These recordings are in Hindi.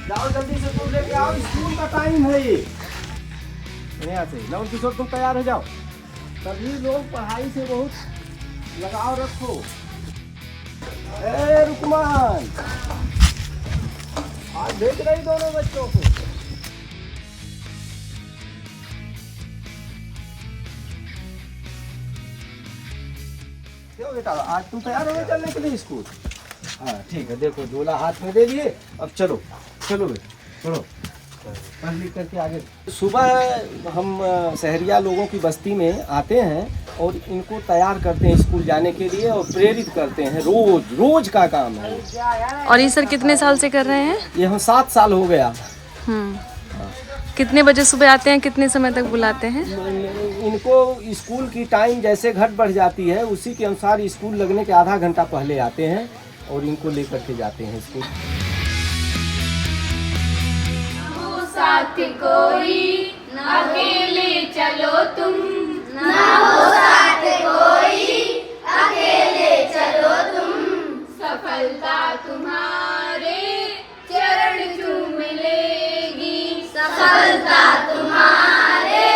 जाओ जल्दी से दूध लेके आओ, स्कूल का टाइम है ये। यहाँ से नवल किशोर तुम तैयार हो जाओ। सभी लोग पढ़ाई से बहुत लगाव रखो। ए रुकमान, आज देख रही दोनों बच्चों को। क्यों बेटा, आज तुम तैयार हो गए चलने के लिए स्कूल? हाँ ठीक है, देखो झोला हाथ में दे लिए, अब चलो चलो बेटा चलो, पढ़ लिख करके आगे। सुबह हम शहरिया लोगों की बस्ती में आते हैं और इनको तैयार करते हैं स्कूल जाने के लिए और प्रेरित करते हैं। रोज रोज का काम है। और ये सर कितने साल से कर रहे हैं? ये हम 7 साल हो गया। कितने बजे सुबह आते हैं, कितने समय तक बुलाते हैं? इनको स्कूल की टाइम जैसे घट बढ़ जाती है उसी के अनुसार स्कूल लगने के आधा घंटा पहले आते हैं और इनको लेकर के जाते हैं स्कूल। साथ कोई अकेले चलो तुम, ना हो साथ कोई अकेले चलो तुम, सफलता तुम्हारे चरण चूम लेगी, सफलता तुम्हारे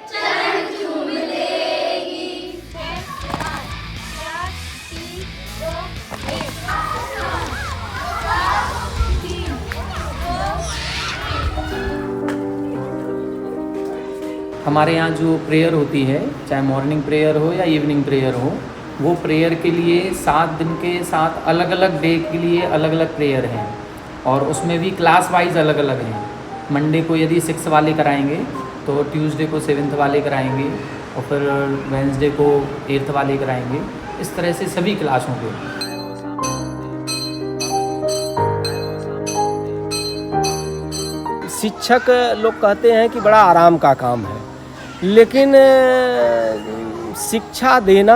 चरण चूम लेगी। हमारे यहाँ जो प्रेयर होती है, चाहे मॉर्निंग प्रेयर हो या इवनिंग प्रेयर हो, वो प्रेयर के लिए 7 दिन के 7 अलग अलग डे के लिए अलग अलग प्रेयर हैं और उसमें भी क्लास वाइज अलग अलग हैं। मंडे को यदि 6 वाले कराएंगे तो ट्यूसडे को 7th वाले कराएंगे और फिर वेंसडे को 8th वाले कराएंगे। इस तरह से सभी क्लास होंगे। शिक्षक लोग कहते हैं कि बड़ा आराम का काम है, लेकिन शिक्षा देना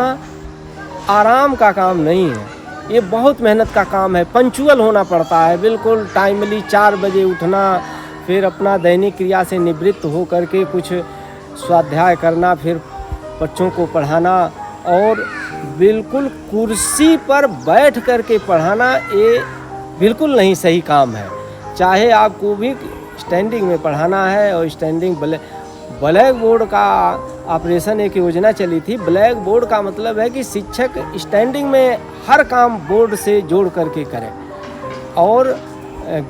आराम का काम नहीं है। ये बहुत मेहनत का काम है। पंक्चुअल होना पड़ता है, बिल्कुल टाइमली 4 बजे उठना, फिर अपना दैनिक क्रिया से निवृत्त हो करके कुछ स्वाध्याय करना, फिर बच्चों को पढ़ाना और बिल्कुल कुर्सी पर बैठ करके पढ़ाना, ये बिल्कुल नहीं सही काम है। चाहे आपको भी स्टैंडिंग में पढ़ाना है और स्टैंडिंग ब्लैक बोर्ड का ऑपरेशन एक योजना चली थी। ब्लैक बोर्ड का मतलब है कि शिक्षक स्टैंडिंग में हर काम बोर्ड से जोड़ करके करे और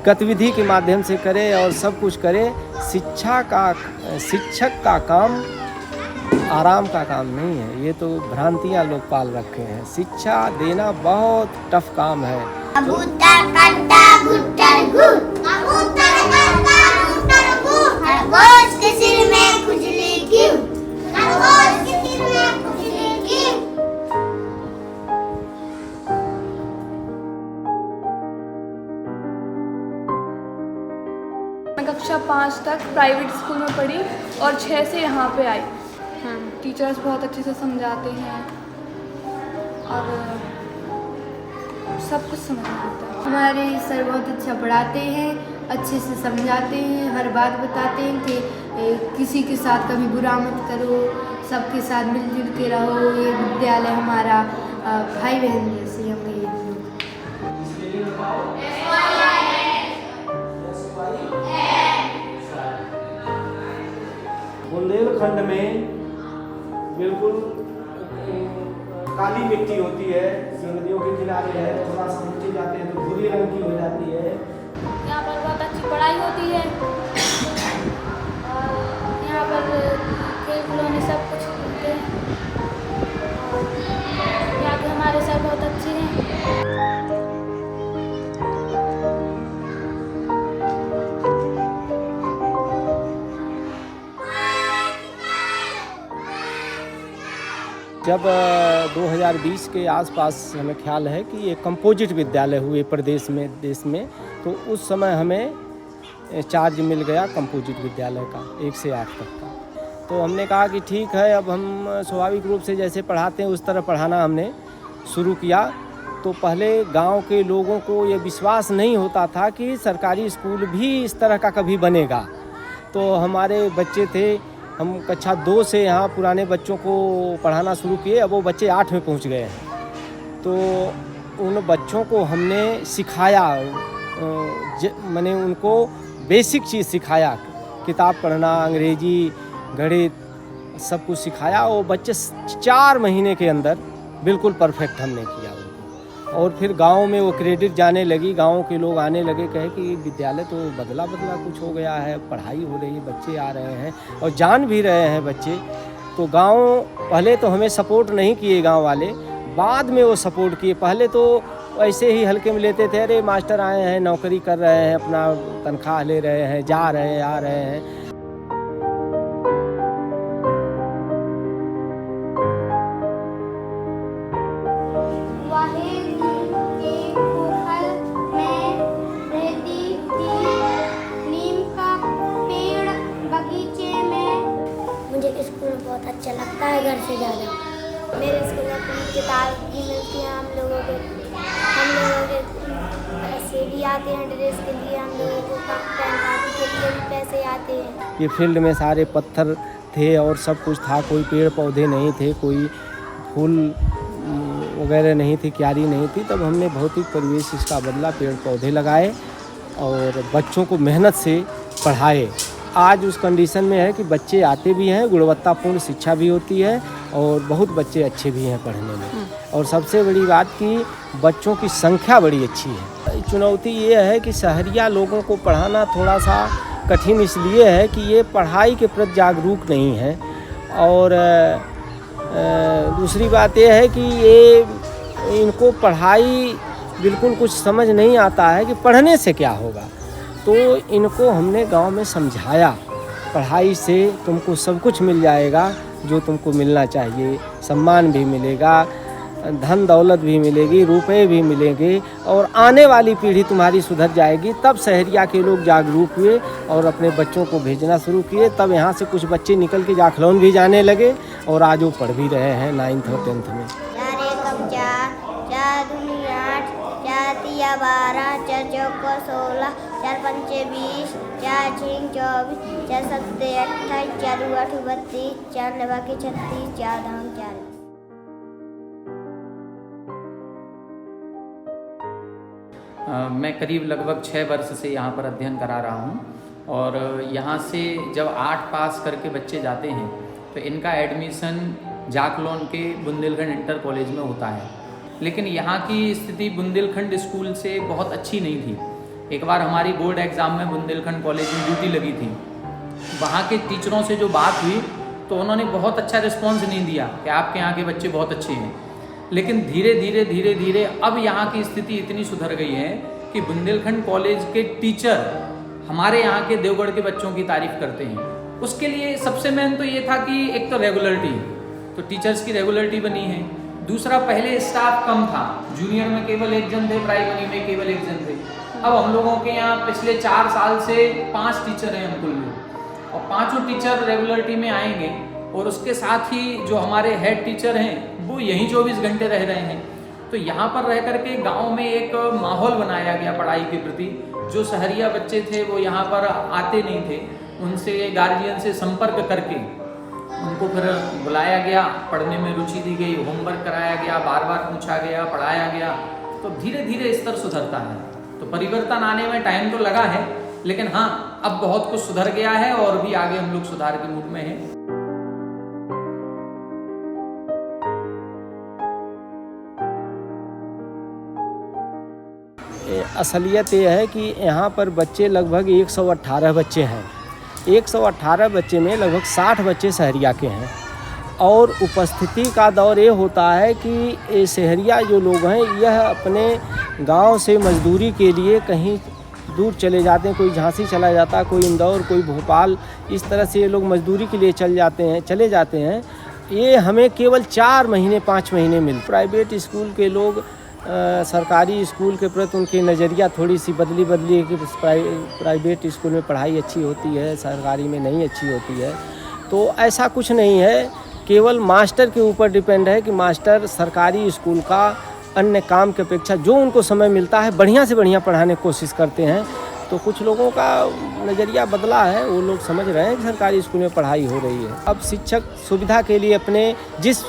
गतिविधि के माध्यम से करे और सब कुछ करे। शिक्षक का काम आराम का काम नहीं है। ये तो भ्रांतियाँ लोग पाल रखे हैं। शिक्षा देना बहुत टफ काम है। मैं कक्षा 5 तक प्राइवेट स्कूल में पढ़ी और 6 से यहाँ पे आई। टीचर्स बहुत अच्छे से समझाते हैं और सब कुछ समझ में आता है। हमारे सर बहुत अच्छा पढ़ाते हैं, अच्छे से समझाते हैं, हर बात बताते हैं कि किसी के साथ कभी बुरा मत करो, सबके साथ मिलजुल के रहो। ये विद्यालय हमारा भाई बहन जैसे हम ये बुंदेलखंड में बिल्कुल काली मिट्टी होती है, नदियों के किनारे है, थोड़ा सा नीचे जाते हैं तो भूरी रंग की हो जाती है। यहाँ पर बहुत अच्छी पढ़ाई होती है और यहाँ पर खेल खिलौने सब कुछ मिलते हैं। यहाँ के हमारे सर बहुत अच्छे हैं। जब 2020 के आसपास हमें ख्याल है कि ये कंपोजिट विद्यालय हुए प्रदेश में, देश में, तो उस समय हमें चार्ज मिल गया कंपोजिट विद्यालय का 1 से 8 तक का। तो हमने कहा कि ठीक है, अब हम स्वाभाविक रूप से जैसे पढ़ाते हैं उस तरह पढ़ाना हमने शुरू किया। तो पहले गांव के लोगों को ये विश्वास नहीं होता था कि सरकारी स्कूल भी इस तरह का कभी बनेगा। तो हमारे बच्चे थे, हम कक्षा 2 से यहाँ पुराने बच्चों को पढ़ाना शुरू किए। अब वो बच्चे 8 में पहुँच गए हैं। तो उन बच्चों को हमने सिखाया मैंने उनको बेसिक चीज़ सिखाया, किताब पढ़ना, अंग्रेजी, गणित सब कुछ सिखाया। और बच्चे 4 महीने के अंदर बिल्कुल परफेक्ट हमने किया उनको। और फिर गांव में वो क्रेडिट जाने लगी, गांव के लोग आने लगे, कहे कि विद्यालय तो बदला कुछ हो गया है, पढ़ाई हो रही है, बच्चे आ रहे हैं और जान भी रहे हैं बच्चे। तो गांव पहले तो हमें सपोर्ट नहीं किए गांव वाले, बाद में वो सपोर्ट किए। पहले तो ऐसे ही हल्के में लेते थे, अरे मास्टर आए हैं, नौकरी कर रहे हैं, अपना तनख्वाह ले रहे हैं, जा रहे हैं, आ रहे हैं। मुझे स्कूल में बहुत अच्छा लगता है घर से ज़्यादा। मेरे स्कूल में अपनी किताब भी मिलती है, हम लोगों के पैसे भी आते हैं, ड्रेस के लिए हम लोगों को पेन कापी के लिए भी पैसे आते हैं। ये फील्ड में सारे पत्थर थे और सब कुछ था, कोई पेड़ पौधे नहीं थे, कोई फूल वगैरह नहीं थी, क्यारी नहीं थी। तब हमने भौतिक परिवेश इसका बदला, पेड़ पौधे लगाए और बच्चों को मेहनत से पढ़ाए। आज उस कंडीशन में है कि बच्चे आते भी हैं, गुणवत्तापूर्ण शिक्षा भी होती है और बहुत बच्चे अच्छे भी हैं पढ़ने में। और सबसे बड़ी बात कि बच्चों की संख्या बड़ी अच्छी है। चुनौती ये है कि शहरिया लोगों को पढ़ाना थोड़ा सा कठिन इसलिए है कि ये पढ़ाई के प्रति जागरूक नहीं है। और दूसरी बात ये है कि ये इनको पढ़ाई बिल्कुल कुछ समझ नहीं आता है कि पढ़ने से क्या होगा। तो इनको हमने गांव में समझाया, पढ़ाई से तुमको सब कुछ मिल जाएगा जो तुमको मिलना चाहिए, सम्मान भी मिलेगा, धन दौलत भी मिलेगी, रुपए भी मिलेंगे और आने वाली पीढ़ी तुम्हारी सुधर जाएगी। तब शहरिया के लोग जागरूक हुए और अपने बच्चों को भेजना शुरू किए। तब यहाँ से कुछ बच्चे निकल के जाखलौन भी जाने लगे और आज वो पढ़ भी रहे हैं 9th और 10th में। 4 एकम 4, 4 दूनी 8, 4 तिया 12, 4 चौको 16, 4 पंचे 20, 4 छीं 24, 4 सत्ते 28, 4 8 32, 4 नवा के 36, 4 धाम 40। मैं करीब लगभग 6 वर्ष से यहाँ पर अध्ययन करा रहा हूँ और यहाँ से जब 8 पास करके बच्चे जाते हैं तो इनका एडमिशन जाखलौन के बुंदेलखंड इंटर कॉलेज में होता है। लेकिन यहाँ की स्थिति बुंदेलखंड स्कूल से बहुत अच्छी नहीं थी। एक बार हमारी बोर्ड एग्ज़ाम में बुंदेलखंड कॉलेज में ड्यूटी लगी थी। वहाँ के टीचरों से जो बात हुई तो उन्होंने बहुत अच्छा रिस्पॉन्स नहीं दिया कि आपके यहाँ के बच्चे बहुत अच्छे हैं। लेकिन धीरे धीरे अब यहाँ की स्थिति इतनी सुधर गई है कि बुंदेलखंड कॉलेज के टीचर हमारे यहाँ के देवगढ़ के बच्चों की तारीफ करते हैं। उसके लिए सबसे मेन तो ये था कि एक तो रेगुलरिटी, तो टीचर्स की रेगुलरिटी बनी है। दूसरा, पहले स्टाफ कम था, जूनियर में केवल 1 जन थे, प्राइमरी में केवल 1 जन थे। अब हम लोगों के यहाँ पिछले 4 साल से 5 टीचर हैं हम कुल में, और 5 टीचर रेगुलरिटी में आएंगे। और उसके साथ ही जो हमारे हेड टीचर हैं वो यहीं 24 घंटे रह रहे हैं। तो यहाँ पर रह करके गांव में एक माहौल बनाया गया पढ़ाई के प्रति। जो शहरिया बच्चे थे वो यहाँ पर आते नहीं थे, उनसे गार्जियन से संपर्क करके उनको फिर बुलाया गया, पढ़ने में रुचि दी गई, होमवर्क कराया गया, बार बार पूछा गया, पढ़ाया गया। तो धीरे धीरे स्तर सुधरता है। तो परिवर्तन आने में टाइम तो लगा है, लेकिन हाँ, अब बहुत कुछ सुधर गया है और भी आगे हम लोग सुधार के मूड में हैं। असलियत ये है कि यहाँ पर बच्चे लगभग 118 बच्चे हैं। 118 बच्चे में लगभग 60 बच्चे शहरिया के हैं। और उपस्थिति का दौर ये होता है कि ये शहरिया जो लोग हैं यह अपने गांव से मजदूरी के लिए कहीं दूर चले जाते हैं। कोई झांसी चला जाता है, कोई इंदौर, कोई भोपाल, इस तरह से ये लोग मजदूरी के लिए चले जाते हैं। ये हमें केवल 4 महीने 5 महीने मिलते। प्राइवेट स्कूल के लोग सरकारी स्कूल के प्रति उनकी नज़रिया थोड़ी सी बदली है कि प्राइवेट स्कूल में पढ़ाई अच्छी होती है, सरकारी में नहीं अच्छी होती है। तो ऐसा कुछ नहीं है, केवल मास्टर के ऊपर डिपेंड है कि मास्टर सरकारी स्कूल का अन्य काम की अपेक्षा जो उनको समय मिलता है बढ़िया से बढ़िया पढ़ाने की कोशिश करते हैं। तो कुछ लोगों का नज़रिया बदला है, वो लोग समझ रहे हैं कि सरकारी स्कूल में पढ़ाई हो रही है। अब शिक्षक सुविधा के लिए अपने जिस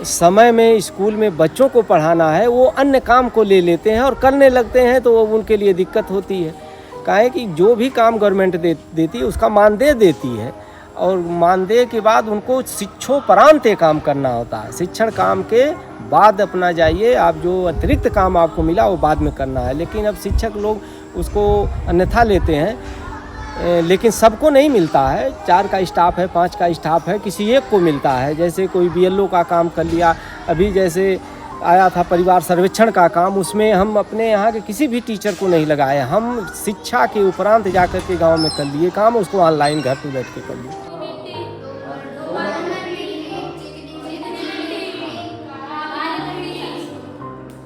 समय में स्कूल में बच्चों को पढ़ाना है वो अन्य काम को ले लेते हैं और करने लगते हैं, तो वो उनके लिए दिक्कत होती है। काहे कि जो भी काम गवर्नमेंट देती है उसका मानदेय देती है, और मानदेय के बाद उनको शिक्षोपरांत ये काम करना होता है। शिक्षण काम के बाद अपना जाइए, आप जो अतिरिक्त काम आपको मिला वो बाद में करना है। लेकिन अब शिक्षक लोग उसको अन्यथा लेते हैं, लेकिन सबको नहीं मिलता है। 4 का स्टाफ है, 5 का स्टाफ है, किसी एक को मिलता है। जैसे कोई BLO का काम कर लिया, अभी जैसे आया था परिवार सर्वेक्षण का काम, उसमें हम अपने यहाँ के किसी भी टीचर को नहीं लगाए, हम शिक्षा के उपरांत जाकर के गांव में कर लिए काम, उसको ऑनलाइन घर पे बैठ के कर लिए।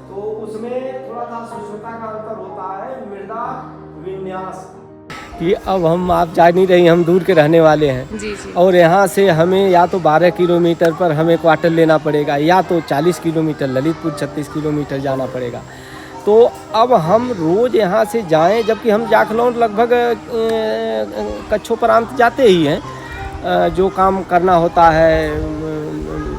तो उसमें थोड़ा सा सूक्ष्मता का अंतर होता है, मृदा विन्यास कि अब आप जा नहीं रही, हम दूर के रहने वाले हैं जी जी। और यहाँ से हमें या तो 12 किलोमीटर पर हमें क्वार्टर लेना पड़ेगा, या तो 40 किलोमीटर ललितपुर 36 किलोमीटर जाना पड़ेगा। तो अब हम रोज़ यहाँ से जाएं, जबकि हम जाखलौन लगभग कच्छोपरांत जाते ही हैं, जो काम करना होता है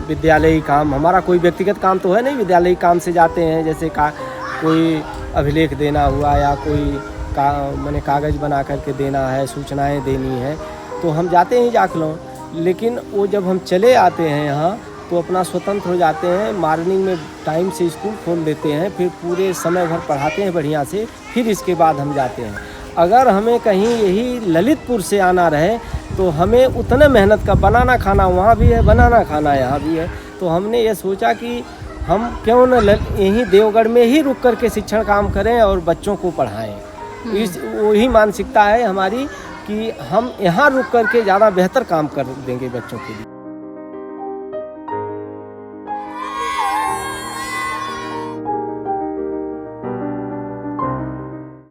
विद्यालयी काम, हमारा कोई व्यक्तिगत काम तो है नहीं, विद्यालयी काम से जाते हैं। जैसे कोई अभिलेख देना हुआ या कोई मैंने कागज़ बना करके देना है, सूचनाएं देनी है, तो हम जाते हैं जाखलौन। लेकिन वो जब हम चले आते हैं यहाँ तो अपना स्वतंत्र हो जाते हैं, मॉर्निंग में टाइम से स्कूल खोल देते हैं, फिर पूरे समय भर पढ़ाते हैं बढ़िया से, फिर इसके बाद हम जाते हैं। अगर हमें कहीं यही ललितपुर से आना रहे तो हमें उतने मेहनत का, बनाना खाना वहाँ भी है, बनाना खाना यहाँ भी है, तो हमने ये सोचा कि हम क्यों न यहीं देवगढ़ में ही रुक करके शिक्षण काम करें और बच्चों को पढ़ाएं। इस वही मानसिकता है हमारी कि हम यहाँ रुक करके ज़्यादा बेहतर काम कर देंगे बच्चों के लिए।